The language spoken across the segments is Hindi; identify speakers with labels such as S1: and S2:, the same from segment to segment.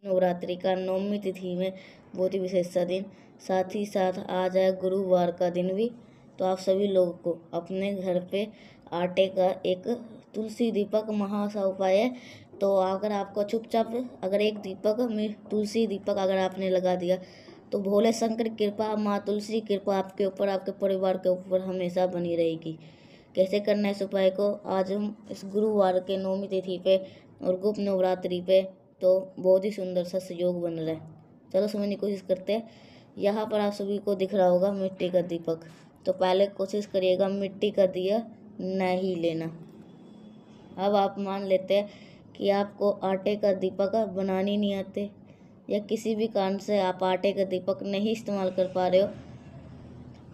S1: नवरात्रि का 9वीं तिथि में बहुत ही विशेष सा दिन, साथ ही साथ आज है गुरुवार का दिन भी। तो आप सभी लोगों को अपने घर पे आटे का एक तुलसी दीपक महासा उपाय है। तो अगर आपको चुपचाप अगर एक दीपक में तुलसी दीपक अगर आपने लगा दिया तो भोले शंकर की कृपा, माँ तुलसी की कृपा आपके ऊपर, आपके परिवार के ऊपर हमेशा बनी रहेगी। कैसे करना है इस उपाय को, आज हम इस गुरुवार के 9वीं तिथि पे और गुप्त नवरात्रि पे तो बहुत ही सुंदर सा सहयोग बन रहा है। चलो समझने की कोशिश करते हैं। यहाँ पर आप सभी को दिख रहा होगा मिट्टी का दीपक। तो पहले कोशिश करिएगा मिट्टी का दिया नहीं लेना। अब आप मान लेते हैं कि आपको आटे का दीपक बनानी नहीं आते या किसी भी कारण से आप आटे का दीपक नहीं इस्तेमाल कर पा रहे हो,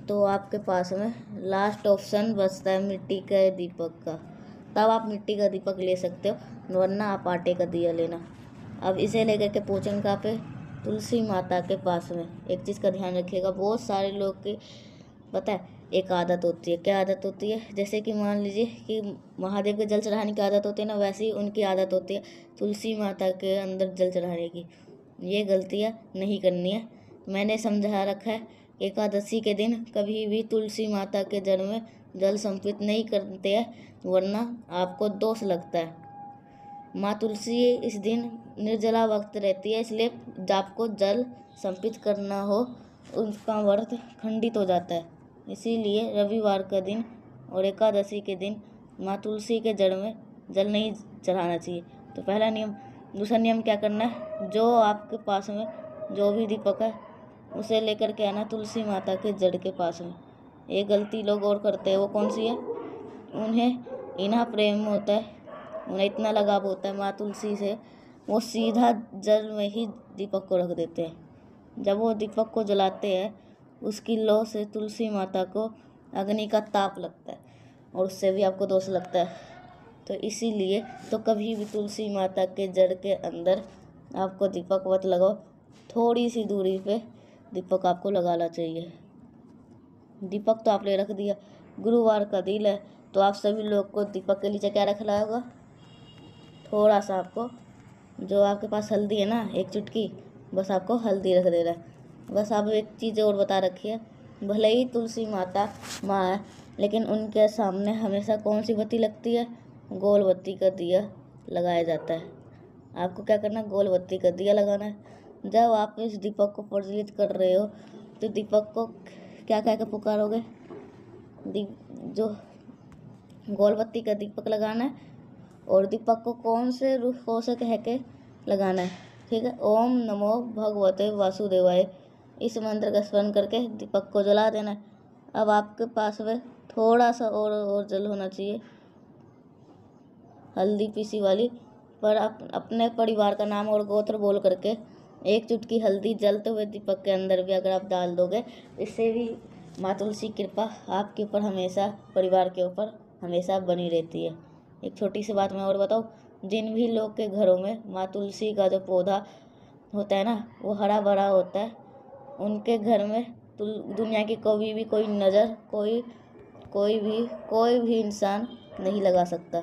S1: तो आपके पास में लास्ट ऑप्शन बचता है मिट्टी के दीपक का। तब आप मिट्टी का दीपक ले सकते हो, वरना आप आटे का दिया लेना। अब इसे लेकर के पहुँचेंगे कहाँ पे, तुलसी माता के पास में। एक चीज़ का ध्यान रखिएगा, बहुत सारे लोग की पता है एक आदत होती है। क्या आदत होती है, जैसे कि मान लीजिए कि महादेव के जल चढ़ाने की आदत होती है ना, वैसे ही उनकी आदत होती है तुलसी माता के अंदर जल चढ़ाने की। ये गलतियाँ नहीं करनी है। मैंने समझा रखा है, एकादशी के दिन कभी भी तुलसी माता के जल में जल समर्पित नहीं करते हैं, वरना आपको दोष लगता है। माँ तुलसी इस दिन निर्जला वक्त रहती है, इसलिए आपको जल समर्पित करना हो उनका व्रत खंडित हो जाता है। इसीलिए रविवार का दिन और एकादशी के दिन माँ तुलसी के जड़ में जल नहीं चढ़ाना चाहिए। तो पहला नियम। दूसरा नियम क्या करना है, जो आपके पास में जो भी दीपक है उसे लेकर के आना तुलसी माता के जड़ के पास में। एक गलती लोग और करते हैं, वो कौन सी है, उन्हें इतना प्रेम होता है, उन्हें इतना लगाव होता है माँ तुलसी से, वो सीधा जल में ही दीपक को रख देते हैं। जब वो दीपक को जलाते हैं उसकी लौ से तुलसी माता को अग्नि का ताप लगता है और उससे भी आपको दोष लगता है। तो इसीलिए तो कभी भी तुलसी माता के जड़ के अंदर आपको दीपक मत लगाओ, थोड़ी सी दूरी पे दीपक आपको लगाना चाहिए। दीपक तो आपने रख दिया, गुरुवार का दिन है तो आप सभी लोग को दीपक के नीचे क्या रखना होगा, थोड़ा सा आपको जो आपके पास हल्दी है ना, एक चुटकी, बस आपको हल्दी रख देना है। बस आप एक चीज़ और बता रखी है, भले ही तुलसी माता माँ है लेकिन उनके सामने हमेशा कौन सी बत्ती लगती है, गोल बत्ती का दिया लगाया जाता है। आपको क्या करना है, गोल बत्ती का दिया लगाना है। जब आप इस दीपक को प्रज्वलित कर रहे हो तो दीपक को क्या कह के पुकारोगे, जो गोल बत्ती का दीपक लगाना है और दीपक को कौन से रूपों से कह के लगाना है, ठीक है। ओम नमो भगवते वासुदेवाय, इस मंत्र का स्मरण करके दीपक को जला देना है। अब आपके पास में थोड़ा सा और जल होना चाहिए, हल्दी पीसी वाली, पर अपने परिवार का नाम और गोत्र बोल करके एक चुटकी हल्दी जलते हुए दीपक के अंदर भी अगर आप डाल दोगे, इससे भी माँ तुलसी की कृपा आपके ऊपर हमेशा, परिवार के ऊपर हमेशा बनी रहती है। एक छोटी सी बात मैं और बताऊँ, जिन भी लोग के घरों में माँ तुलसी का जो पौधा होता है ना वो हरा भरा होता है, उनके घर में दुनिया की कोई भी कोई नज़र, कोई भी इंसान नहीं लगा सकता।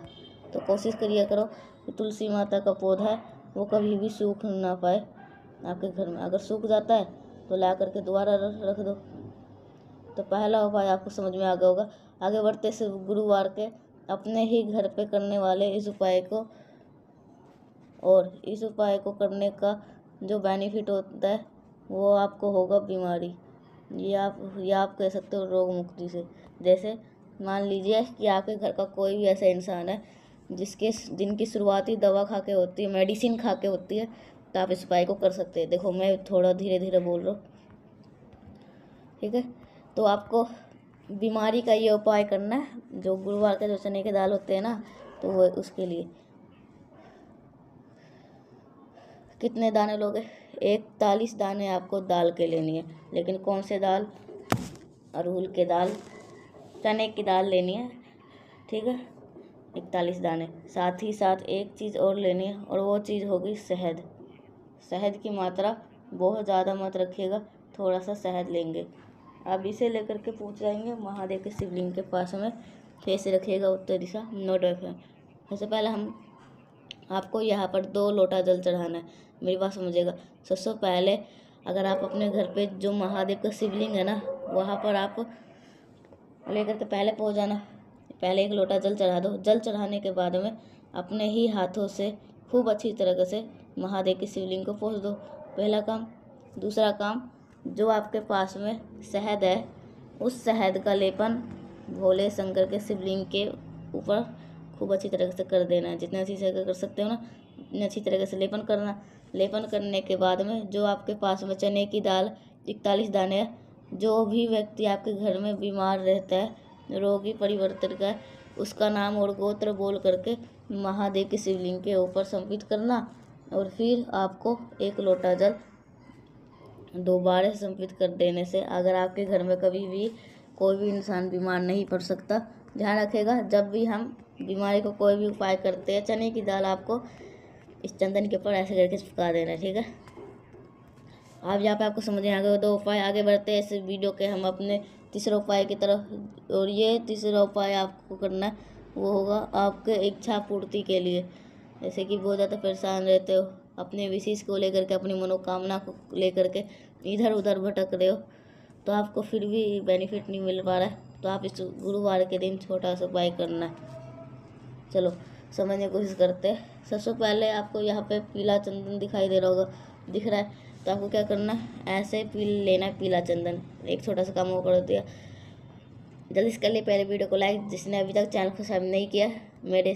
S1: तो कोशिश करिए करो कि तुलसी माता का पौधा है वो कभी भी सूख ना पाए आपके घर में। अगर सूख जाता है तो ला करके दोबारा रख दो। तो पहला उपाय आपको समझ में आ गया होगा। आगे बढ़ते से गुरुवार के अपने ही घर पे करने वाले इस उपाय को, और इस उपाय को करने का जो बेनिफिट होता है वो आपको होगा बीमारी, या आप कह सकते हो रोग मुक्ति से। जैसे मान लीजिए कि आपके घर का कोई भी ऐसा इंसान है जिनकी शुरुआती दवा खा के होती है, मेडिसिन खा के होती है, तो आप इस उपाय को कर सकते हैं। देखो मैं थोड़ा धीरे धीरे बोल रहा हूँ, ठीक है। तो आपको बीमारी का ये उपाय करना है, जो गुरुवार के जो चने के दाल होते हैं ना, तो वो उसके लिए कितने दाने लोगे, 41 दाने आपको दाल के लेनी है। लेकिन कौन से दाल, अरहुल के दाल, चने की दाल लेनी है, ठीक है, 41 दाने। साथ ही साथ एक चीज़ और लेनी है और वो चीज़ होगी शहद। शहद की मात्रा बहुत ज़्यादा मत रखिएगा, थोड़ा सा शहद लेंगे। अब इसे लेकर के पहुँच जाएंगे महादेव के शिवलिंग के पास में। कैसे रखिएगा उत्तर दिशा, नोट रखें। सबसे पहले हम आपको यहाँ पर 2 लोटा जल चढ़ाना है। मेरी बात समझिएगा। सबसे पहले अगर आप अपने घर पे जो महादेव का शिवलिंग है ना, वहाँ पर आप लेकर के पहले पहुँच जाना। पहले 1 लोटा जल चढ़ा दो। जल चढ़ाने के बाद में अपने ही हाथों से खूब अच्छी तरीके से महादेव के शिवलिंग को पोंछ दो। पहला काम। दूसरा काम, जो आपके पास में शहद है, उस शहद का लेपन भोले शंकर के शिवलिंग के ऊपर खूब अच्छी तरीके से कर देना है। जितना अच्छी से कर सकते हो ना, उतनी अच्छी तरीके से लेपन करना। लेपन करने के बाद में जो आपके पास में चने की दाल 41 दाने है, जो भी व्यक्ति आपके घर में बीमार रहता है, रोगी परिवर्तन का, उसका नाम और गोत्र बोल करके महादेव के शिवलिंग के ऊपर समर्पित करना। और फिर आपको 1 लोटा जल दोबारा समर्पित कर देने से अगर आपके घर में कभी भी कोई भी इंसान बीमार नहीं पड़ सकता। ध्यान रखिएगा, जब भी हम बीमारी को कोई भी उपाय करते हैं, चने की दाल आपको इस चंदन के ऊपर ऐसे करके चिपका देना है, ठीक है। आप यहाँ पे आपको समझ में आ गए 2 उपाय। आगे बढ़ते हैं इस वीडियो के हम अपने तीसरे उपाय की तरफ। और ये तीसरा उपाय आपको करना है, वो होगा आपके इच्छा पूर्ति के लिए। जैसे कि बहुत ज़्यादा परेशान रहते हो, अपने विशेष को लेकर के, अपनी मनोकामना को लेकर के इधर उधर भटक रहे हो, तो आपको फिर भी बेनिफिट नहीं मिल पा रहा है, तो आप इस गुरुवार के दिन छोटा सा उपाय करना है। चलो समझने की कोशिश करते हैं। सबसे पहले आपको यहाँ पे पीला चंदन दिखाई दे रहा होगा, दिख रहा है, तो आपको क्या करना है, ऐसे लेना है पीला चंदन। एक छोटा सा काम वो कर दिया। जल्दी से कर लिए पहले वीडियो को लाइक, जिसने अभी तक चैनल को सब्सक्राइब नहीं किया, मेरे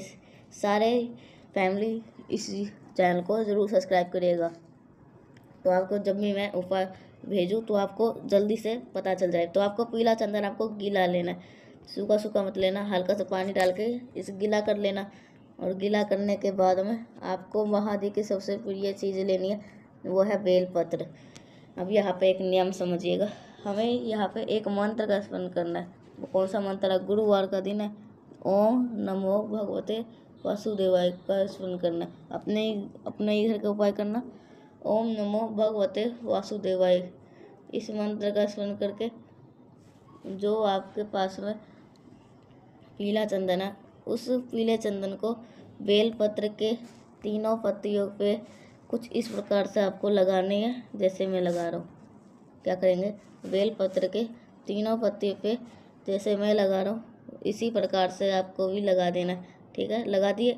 S1: सारे फैमिली इस चैनल को ज़रूर सब्सक्राइब करिएगा, तो आपको जब भी मैं उपाय भेजूँ तो आपको जल्दी से पता चल जाए। तो आपको पीला चंदन आपको गीला लेना है, सूखा सूखा मत लेना, हल्का सा पानी डाल के इसे गीला कर लेना। और गीला करने के बाद में आपको महादेव की सबसे प्रिय चीज़ लेनी है, वो है बेलपत्र। अब यहाँ पे एक नियम समझिएगा, हमें यहाँ पे एक मंत्र का स्मरण करना है। वो कौन सा मंत्र है? गुरुवार का दिन है, ओम नमो भगवते वासुदेवाय का स्मरण करना है। अपने ही घर का उपाय करना, ओम नमो भगवते वासुदेवाय। इस मंत्र का स्मरण करके जो आपके पास में पीला चंदन है, उस पीले चंदन को बेलपत्र के 3 पत्तियों पे कुछ इस प्रकार से आपको लगानी है, जैसे मैं लगा रहा हूँ। क्या करेंगे, बेलपत्र के 3 पत्तियों पे जैसे मैं लगा रहा हूँ, इसी प्रकार से आपको भी लगा देना, ठीक है। लगा दिए।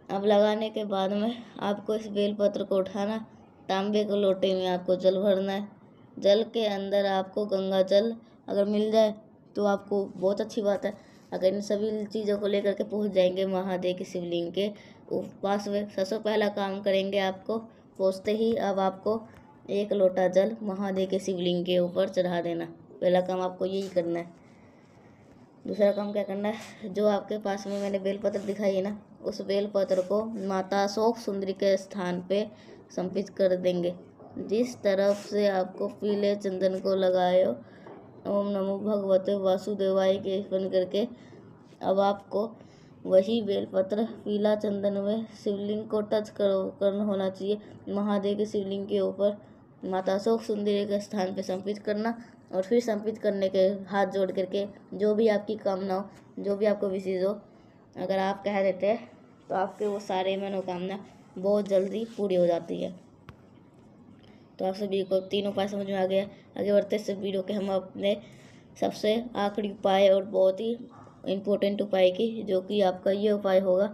S1: अब लगाने के बाद में आपको इस बेलपत्र को उठाना, तांबे के लोटे में आपको जल भरना है। जल के अंदर आपको गंगा जल अगर मिल जाए तो आपको बहुत अच्छी बात है। अगर इन सभी चीज़ों को लेकर के पहुंच जाएंगे महादेव के शिवलिंग के पास में, सबसे पहला काम करेंगे, आपको पहुँचते ही अब आपको 1 लोटा जल महादेव के शिवलिंग के ऊपर चढ़ा देना। पहला काम आपको यही करना है। दूसरा काम क्या करना है, जो आपके पास में मैंने बेलपत्र दिखाई है ना, उस बेलपत्र को माता अशोक सुंदरी के स्थान पे समर्पित कर देंगे। जिस तरफ से आपको पीले चंदन को लगाए हो, ओम नमो भगवते वासुदेवाय के स्मरण करके अब आपको वही बेलपत्र पीला चंदन में शिवलिंग को टच करना होना चाहिए। महादेव के शिवलिंग के ऊपर माता अशोक सुंदरी के स्थान पे समर्पित करना। और फिर समर्पित करने के हाथ जोड़ करके जो भी आपकी कामना हो, जो भी आपको विशेष हो, अगर आप कह देते हैं तो आपके वो सारे मनोकामना बहुत जल्दी पूरी हो जाती है। तो आप सभी को 3 उपाय समझ में आ गया। आगे बढ़ते इस वीडियो के हम अपने सबसे आखिरी उपाय और बहुत ही इम्पोर्टेंट उपाय की, जो कि आपका ये उपाय होगा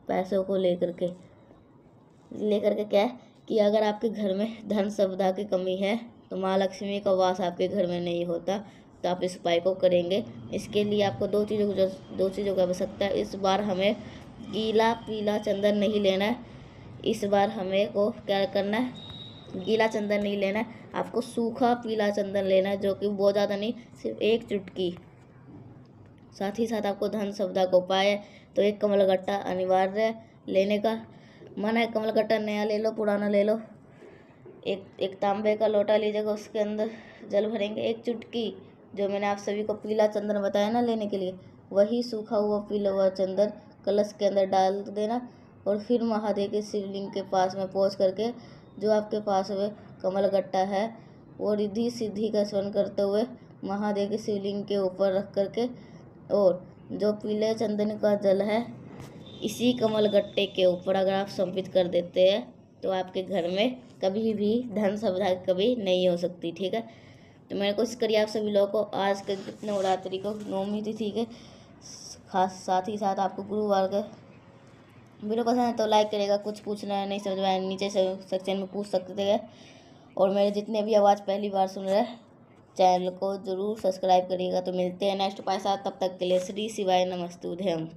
S1: पैसों को लेकर के क्या है कि अगर आपके घर में धन संपदा की कमी है, तो माँ लक्ष्मी का वास आपके घर में नहीं होता, तो आप इस उपाय को करेंगे। इसके लिए आपको 2 चीज़ों की आवश्यकता है। इस बार हमें गीला पीला चंदन नहीं लेना है। इस बार हमें को क्या करना है, गीला चंदन नहीं लेना है, आपको सूखा पीला चंदन लेना है, जो कि बहुत ज़्यादा नहीं, सिर्फ 1 चुटकी। साथ ही साथ आपको धन संपदा को उपाय है, तो 1 कमलगट्टा अनिवार्य लेने का। मन है कमलगट्टा नया ले लो, पुराना ले लो। एक तांबे का लोटा लीजिएगा, उसके अंदर जल भरेंगे। 1 चुटकी जो मैंने आप सभी को पीला चंदन बताया ना लेने के लिए, वही सूखा हुआ पीला हुआ चंदन कलश के अंदर डाल देना। और फिर महादेव के शिवलिंग के पास में पहुँच करके जो आपके पास में कमलगट्टा है, वो रिद्धि सिद्धि का स्मरण करते हुए महादेव के शिवलिंग के ऊपर रख करके, और जो पीले चंदन का जल है इसी कमल गट्टे के ऊपर अगर आप समर्पित कर देते हैं तो आपके घर में कभी भी धन सुविधा कभी नहीं हो सकती। ठीक है, तो मैंने कोशिश करी आप सभी लोगों को आज के नवरात्रि को नवमी तिथि के खास साथ ही साथ आपको गुरुवार का वीडियो पसंद है तो लाइक करेगा। कुछ पूछना है नहीं समझ में आया नीचे सेक्शन में पूछ सकते हैं। और मेरे जितने भी आवाज़ पहली बार सुन रहे हैं चैनल को ज़रूर सब्सक्राइब करिएगा। तो मिलते हैं नेक्स्ट पासा, तब तक के लिए श्री शिवाय नमस्तुभ्यम।